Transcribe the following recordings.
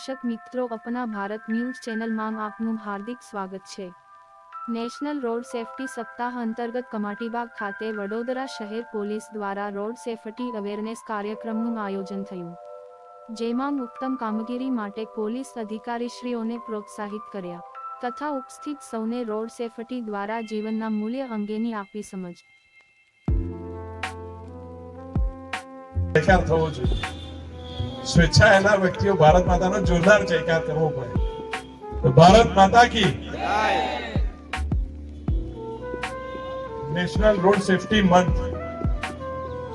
દર્શક મિત્રો, અપના ભારત ન્યૂઝ ચેનલમાં આપનું હાર્દિક સ્વાગત છે। નેશનલ રોડ સેફટી સપ્તાહ અંતર્ગત કમાટીબાગ ખાતે વડોદરા શહેર પોલીસ દ્વારા રોડ સેફટી અવેરનેસ કાર્યક્રમનું આયોજન થયું, જેમાં ઉત્તમ કામગીરી માટે પોલીસ અધિકારીશ્રીઓને પ્રોત્સાહિત કર્યા તથા ઉપસ્થિત સૌને રોડ સેફટી દ્વારા જીવનના મૂલ્ય અંગેની આપી સમજ। સ્વેચ્છાએના વ્યક્તિઓ ભારત માતાનો જોરદાર જયકાર કરવો પડે। તો ભારત માતા કી જય। નેશનલ રોડ સેફટી મંથ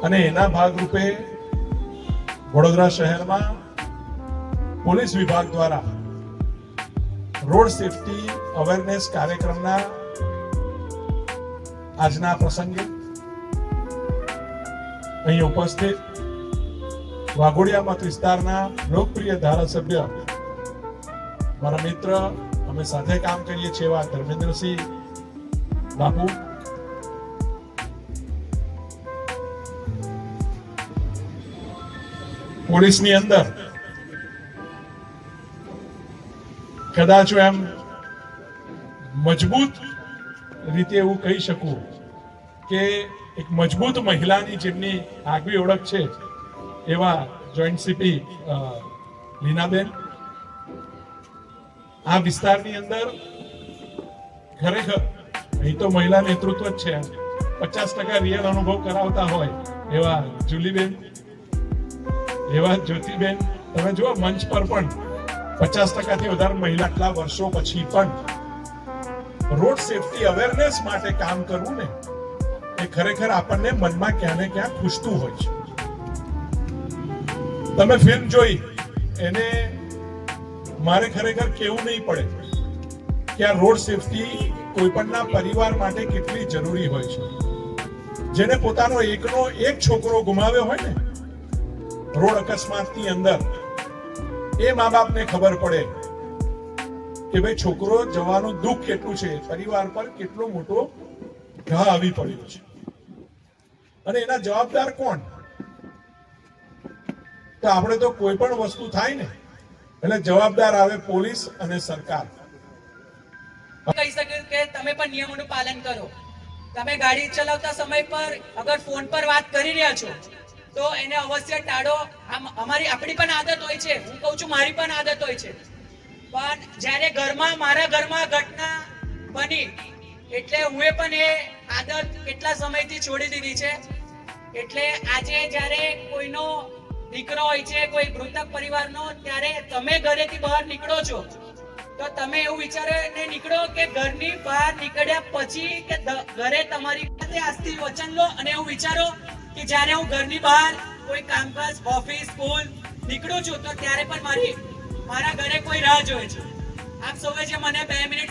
અને એના ભાગરૂપે વડોદરા શહેરમાં પોલીસ વિભાગ દ્વારા રોડ સેફટી અવેરનેસ કાર્યક્રમના આજના પ્રસંગે અહીં ઉપસ્થિત વાઘોડિયા મત વિસ્તારના લોકપ્રિય ધારાસભ્ય મારા મિત્ર, અમે સાથે કામ કરીએ છીએ એવા ધર્મેન્દ્રસિંહ બાપુ, પોલીસની અંદર કદાચ એમ મજબૂત રીતે એવું કહી શકું કે એક મજબૂત મહિલાની જેમની આગવી ઓળખ છે એવા જોઈન્ટ સીપી લીનાબેન આ વિસ્તારની અંદર ખરેખર અહીં તો મહિલા નેતૃત્વ જ છે, 50% રિયલ અનુભવ કરાવતા હોય એવા જુલીબેન, એવા જ્યોતિબેન, તમે જુઓ મંચ પર પણ 50%થી વધારે મહિલા આટલા વર્ષો પછી પણ રોડ સેફટી અવેરનેસ માટે કામ કરવું ને એ ખરેખર આપણને મનમાં ક્યાં ને ક્યાં ખુશતું હોય છે। તમે ફિલ્મ જોઈ એને મારે ખરેખર કેવું નહીં પડે કે આ રોડ સેફટી કોઈ પણના પરિવાર માટે કેટલી જરૂરી હોય છે। જેને પોતાનો એકનો એક છોકરો ગુમાવ્યો હોય ને રોડ અકસ્માતની અંદર, એ મા બાપને ખબર પડે કે ભાઈ છોકરો જવાનું દુઃખ કેટલું છે, પરિવાર પર કેટલો મોટો ઘા આવી પડ્યો છે અને એના જવાબદાર કોણ? તો આપણે તો કોઈ પણ વસ્તુ થાય ને એટલે જવાબદાર આવે પોલીસ અને સરકાર। કહી શકે કે તમે પણ નિયમોનું પાલન કરો। તમે ગાડી ચલાવતા સમય પર અગર ફોન પર વાત કરી રહ્યા છો તો એને અવશ્ય ટાળો। આપણી પણ આદત હોય છે, હું કહું છું મારી પણ આદત હોય છે, પણ જ્યારે મારા ઘરમાં ઘટના બની એટલે હું પણ એ આદત કેટલા સમયથી છોડી દીધી છે। એટલે આજે જ્યારે કોઈનો દીકરો હોય છે, કોઈ મૃતક પરિવારનો, ત્યારે તમે ઘરેથી બહાર નીકળો છો તો તમે એવું વિચારીને નીકળો કે ઘરની બહાર નીકળ્યા પછી કે ઘરે તમારી પાસે આજથી વચન લો અને એવું વિચારો કે જ્યારે હું ઘરની બહાર કોઈ કામકાજ, ઓફિસ, સ્કૂલ નીકળું છું તો ત્યારે પણ મારા ઘરે કોઈ રાહ જોવે છે। આપ સૌએ જે મને 2 મિનિટ